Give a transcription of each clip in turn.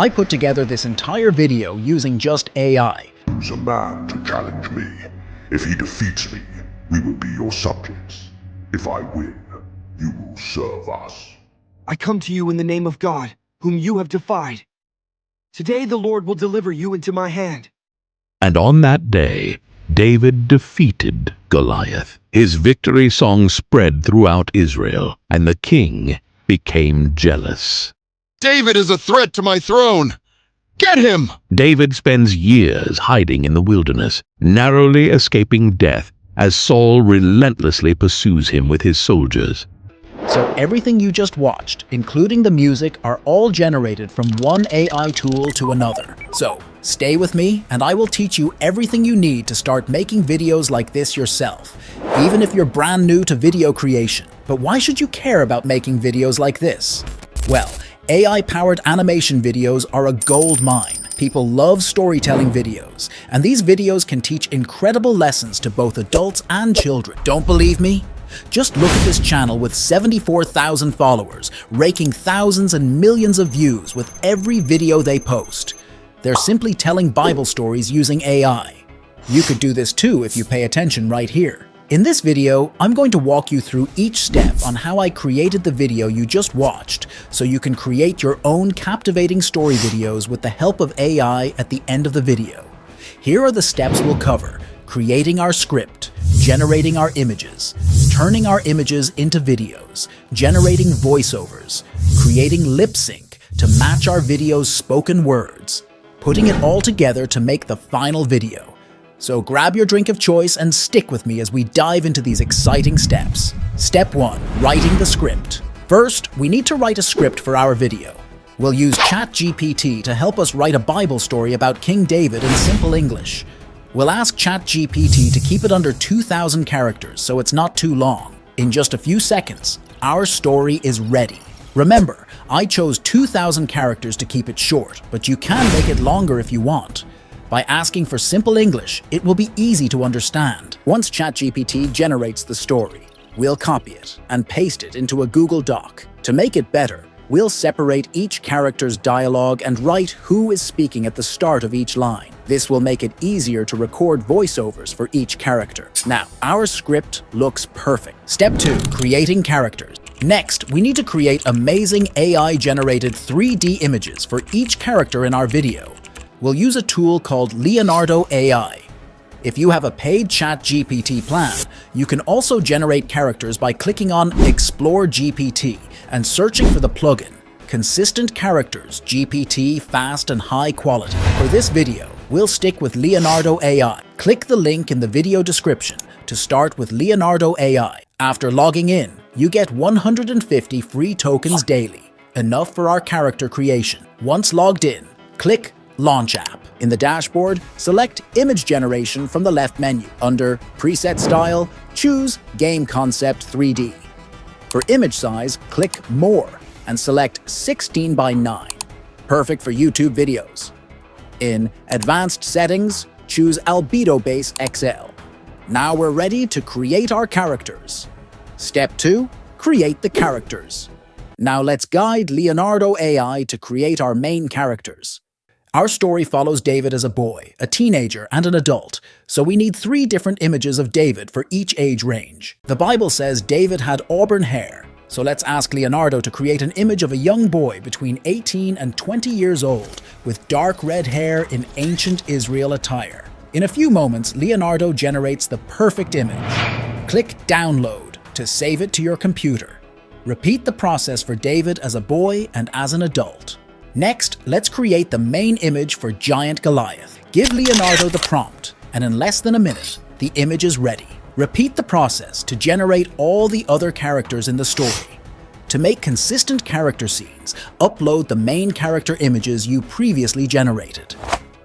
I put together this entire video using just AI. Choose a man to challenge me. If he defeats me, we will be your subjects. If I win, you will serve us. I come to you in the name of God, whom you have defied. Today the Lord will deliver you into my hand. And on that day, David defeated Goliath. His victory song spread throughout Israel, and the king became jealous. David is a threat to my throne! Get him! David spends years hiding in the wilderness, narrowly escaping death as Saul relentlessly pursues him with his soldiers. So everything you just watched, including the music, are all generated from one AI tool to another. So stay with me and I will teach you everything you need to start making videos like this yourself, even if you're brand new to video creation. But why should you care about making videos like this? Well, AI-powered animation videos are a gold mine. People love storytelling videos, and these videos can teach incredible lessons to both adults and children. Don't believe me? Just look at this channel with 74,000 followers, raking thousands and millions of views with every video they post. They're simply telling Bible stories using AI. You could do this too if you pay attention right here. In this video, I'm going to walk you through each step on how I created the video you just watched, so you can create your own captivating story videos with the help of AI at the end of the video. Here are the steps we'll cover: creating our script, generating our images, turning our images into videos, generating voiceovers, creating lip sync to match our video's spoken words, putting it all together to make the final video. So grab your drink of choice and stick with me as we dive into these exciting steps. Step 1. Writing the script. First, we need to write a script for our video. We'll use ChatGPT to help us write a Bible story about King David in simple English. We'll ask ChatGPT to keep it under 2,000 characters so it's not too long. In just a few seconds, our story is ready. Remember, I chose 2,000 characters to keep it short, but you can make it longer if you want. By asking for simple English, it will be easy to understand. Once ChatGPT generates the story, we'll copy it and paste it into a Google Doc. To make it better, we'll separate each character's dialogue and write who is speaking at the start of each line. This will make it easier to record voiceovers for each character. Now, our script looks perfect. Step 2. Creating characters. Next, we need to create amazing AI-generated 3D images for each character in our video. We'll use a tool called Leonardo AI. If you have a paid ChatGPT plan, you can also generate characters by clicking on Explore GPT and searching for the plugin Consistent Characters GPT Fast and High Quality. For this video, we'll stick with Leonardo AI. Click the link in the video description to start with Leonardo AI. After logging in, you get 150 free tokens daily, enough for our character creation. Once logged in, click Launch App. In the dashboard, select Image Generation from the left menu. Under Preset Style, choose Game Concept 3D. For image size, click More and select 16 by 9. Perfect for YouTube videos. In Advanced Settings, choose Albedo Base XL. Now we're ready to create our characters. Step 2. Create the characters. Now let's guide Leonardo AI to create our main characters. Our story follows David as a boy, a teenager, and an adult, so we need 3 different images of David for each age range. The Bible says David had auburn hair, so let's ask Leonardo to create an image of a young boy between 18 and 20 years old with dark red hair in ancient Israel attire. In a few moments, Leonardo generates the perfect image. Click Download to save it to your computer. Repeat the process for David as a boy and as an adult. Next, let's create the main image for Giant Goliath. Give Leonardo the prompt, and in less than a minute, the image is ready. Repeat the process to generate all the other characters in the story. To make consistent character scenes, upload the main character images you previously generated.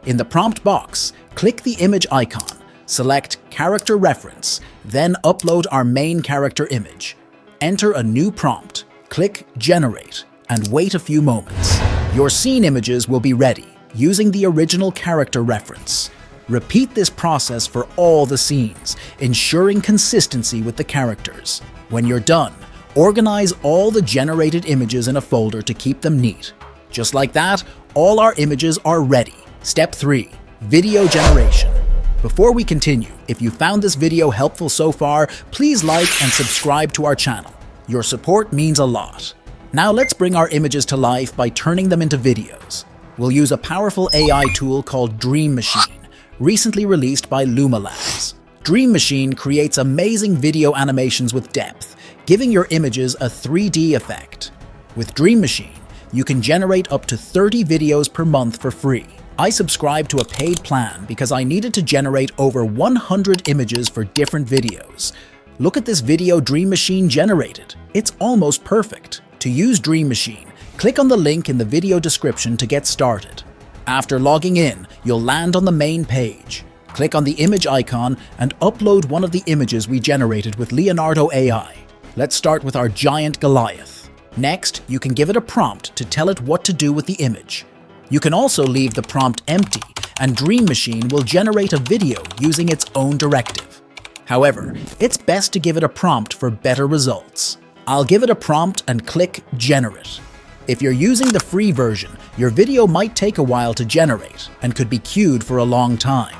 In the prompt box, click the image icon, select Character Reference, then upload our main character image. Enter a new prompt, click Generate, and wait a few moments. Your scene images will be ready, using the original character reference. Repeat this process for all the scenes, ensuring consistency with the characters. When you're done, organize all the generated images in a folder to keep them neat. Just like that, all our images are ready. Step 3. Video generation. Before we continue, if you found this video helpful so far, please like and subscribe to our channel. Your support means a lot. Now let's bring our images to life by turning them into videos. We'll use a powerful AI tool called Dream Machine, recently released by Luma Labs. Dream Machine creates amazing video animations with depth, giving your images a 3D effect. With Dream Machine, you can generate up to 30 videos per month for free. I subscribed to a paid plan because I needed to generate over 100 images for different videos. Look at this video Dream Machine generated. It's almost perfect. To use Dream Machine, click on the link in the video description to get started. After logging in, you'll land on the main page. Click on the image icon and upload one of the images we generated with Leonardo AI. Let's start with our giant Goliath. Next, you can give it a prompt to tell it what to do with the image. You can also leave the prompt empty, and Dream Machine will generate a video using its own directive. However, it's best to give it a prompt for better results. I'll give it a prompt and click Generate. If you're using the free version, your video might take a while to generate and could be queued for a long time.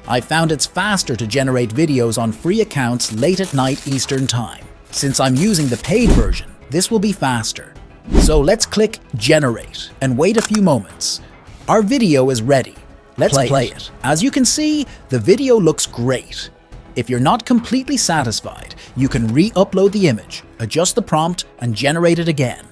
I found it's faster to generate videos on free accounts late at night Eastern Time. Since I'm using the paid version, this will be faster. So let's click Generate and wait a few moments. Our video is ready. Let's play it. As you can see, the video looks great. If you're not completely satisfied, you can re-upload the image, adjust the prompt, and generate it again.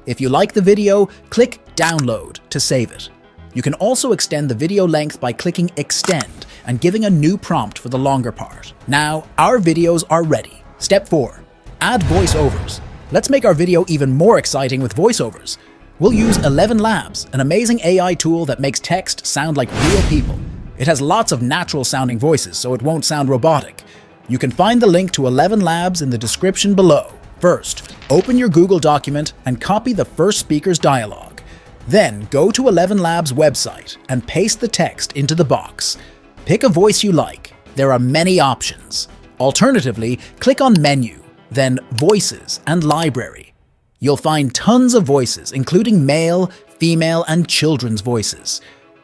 If you like the video, click Download to save it. You can also extend the video length by clicking Extend and giving a new prompt for the longer part. Now, our videos are ready. Step 4. Add voiceovers. Let's make our video even more exciting with voiceovers. We'll use 11 Labs, an amazing AI tool that makes text sound like real people. It has lots of natural-sounding voices, so it won't sound robotic. You can find the link to 11 Labs in the description below. First, open your Google document and copy the first speaker's dialogue. Then, go to 11 Labs website and paste the text into the box. Pick a voice you like. There are many options. Alternatively, click on Menu, then Voices and Library. You'll find tons of voices, including male, female, and children's voices.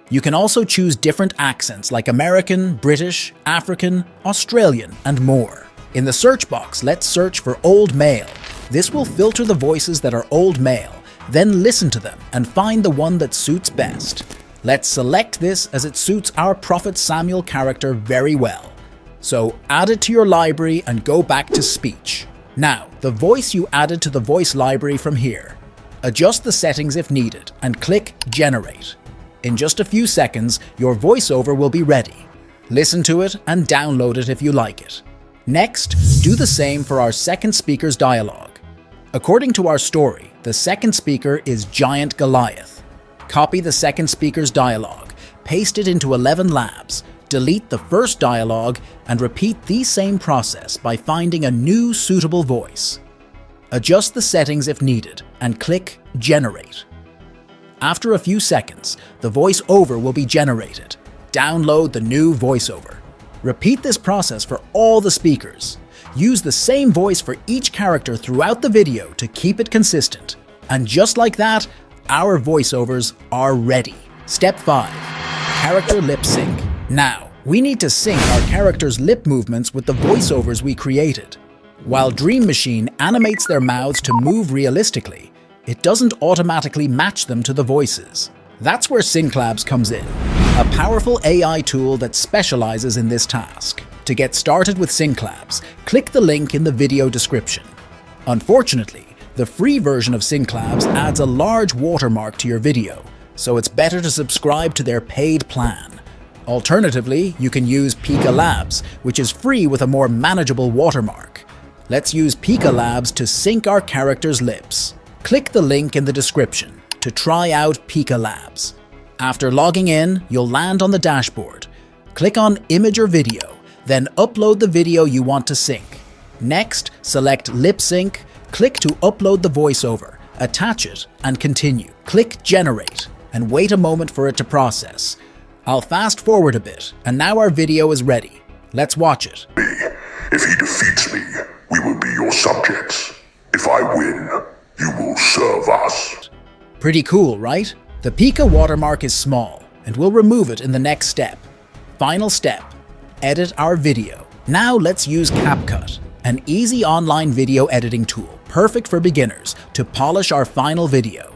You can also choose different accents like American, British, African, Australian, and more. In the search box, let's search for old male. This will filter the voices that are old male, then listen to them and find the one that suits best. Let's select this as it suits our Prophet Samuel character very well. So add it to your library and go back to speech. Now, the voice you added to the voice library from here. Adjust the settings if needed and click Generate. In just a few seconds, your voiceover will be ready. Listen to it and download it if you like it. Next, do the same for our second speaker's dialogue. According to our story, the second speaker is Giant Goliath. Copy the second speaker's dialogue, paste it into 11 Labs, delete the first dialogue, and repeat the same process by finding a new suitable voice. Adjust the settings if needed and click Generate. After a few seconds, the voiceover will be generated. Download the new voiceover. Repeat this process for all the speakers. Use the same voice for each character throughout the video to keep it consistent. And just like that, our voiceovers are ready. Step 5. Character lip sync. Now, we need to sync our characters' lip movements with the voiceovers we created. While Dream Machine animates their mouths to move realistically, it doesn't automatically match them to the voices. That's where Synclabs comes in, a powerful AI tool that specializes in this task. To get started with Synclabs, click the link in the video description. Unfortunately, the free version of Synclabs adds a large watermark to your video, so it's better to subscribe to their paid plan. Alternatively, you can use Pika Labs, which is free with a more manageable watermark. Let's use Pika Labs to sync our characters' lips. Click the link in the description to try out Pika Labs. After logging in, you'll land on the dashboard. Click on Image or Video, then upload the video you want to sync. Next, select Lip Sync, click to upload the voiceover, attach it, and continue. Click Generate, and wait a moment for it to process. I'll fast forward a bit, and now our video is ready. Let's watch it. If he defeats me, we will be your subjects. If I win, you will serve us. Pretty cool, right? The Pika watermark is small, and we'll remove it in the next step. Final step, edit our video. Now let's use CapCut, an easy online video editing tool, perfect for beginners, to polish our final video.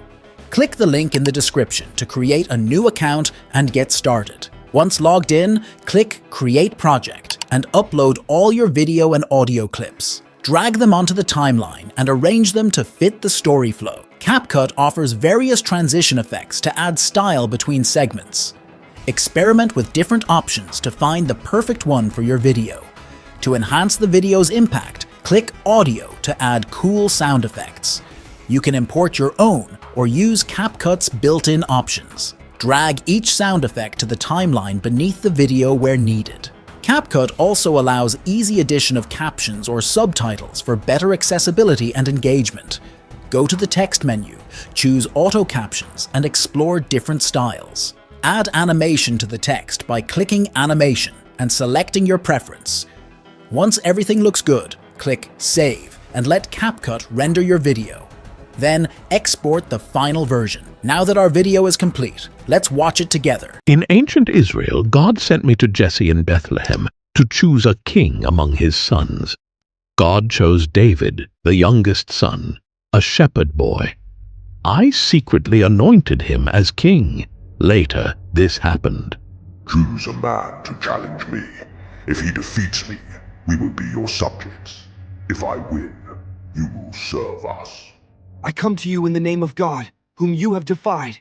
Click the link in the description to create a new account and get started. Once logged in, click Create Project and upload all your video and audio clips. Drag them onto the timeline and arrange them to fit the story flow. CapCut offers various transition effects to add style between segments. Experiment with different options to find the perfect one for your video. To enhance the video's impact, click Audio to add cool sound effects. You can import your own or use CapCut's built-in options. Drag each sound effect to the timeline beneath the video where needed. CapCut also allows easy addition of captions or subtitles for better accessibility and engagement. Go to the text menu, choose Auto Captions, and explore different styles. Add animation to the text by clicking Animation and selecting your preference. Once everything looks good, click Save and let CapCut render your video. Then export the final version. Now that our video is complete, let's watch it together. In ancient Israel, God sent me to Jesse in Bethlehem to choose a king among his sons. God chose David, the youngest son, a shepherd boy. I secretly anointed him as king. Later, this happened. Choose a man to challenge me. If he defeats me, we will be your subjects. If I win, you will serve us. I come to you in the name of God, whom you have defied.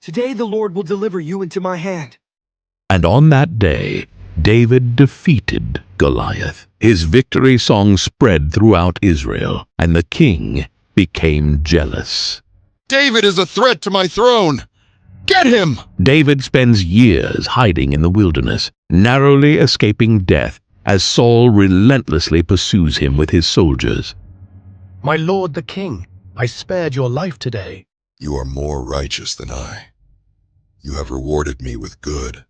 Today the Lord will deliver you into my hand. And on that day, David defeated Goliath. His victory song spread throughout Israel, and the king became jealous. David is a threat to my throne. Get him! David spends years hiding in the wilderness, narrowly escaping death as Saul relentlessly pursues him with his soldiers. My lord the king, I spared your life today. You are more righteous than I. You have rewarded me with good,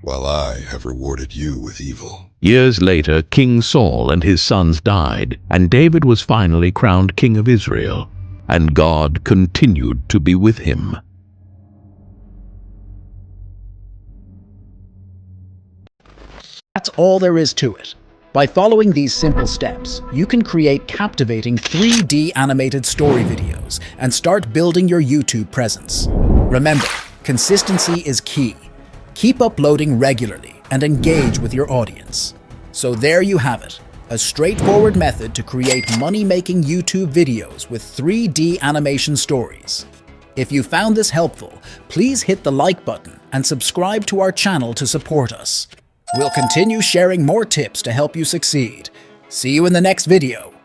while I have rewarded you with evil. Years later, King Saul and his sons died, and David was finally crowned king of Israel, and God continued to be with him. That's all there is to it. By following these simple steps, you can create captivating 3D animated story videos and start building your YouTube presence. Remember, consistency is key. Keep uploading regularly and engage with your audience. So there you have it, a straightforward method to create money-making YouTube videos with 3D animation stories. If you found this helpful, please hit the like button and subscribe to our channel to support us. We'll continue sharing more tips to help you succeed. See you in the next video.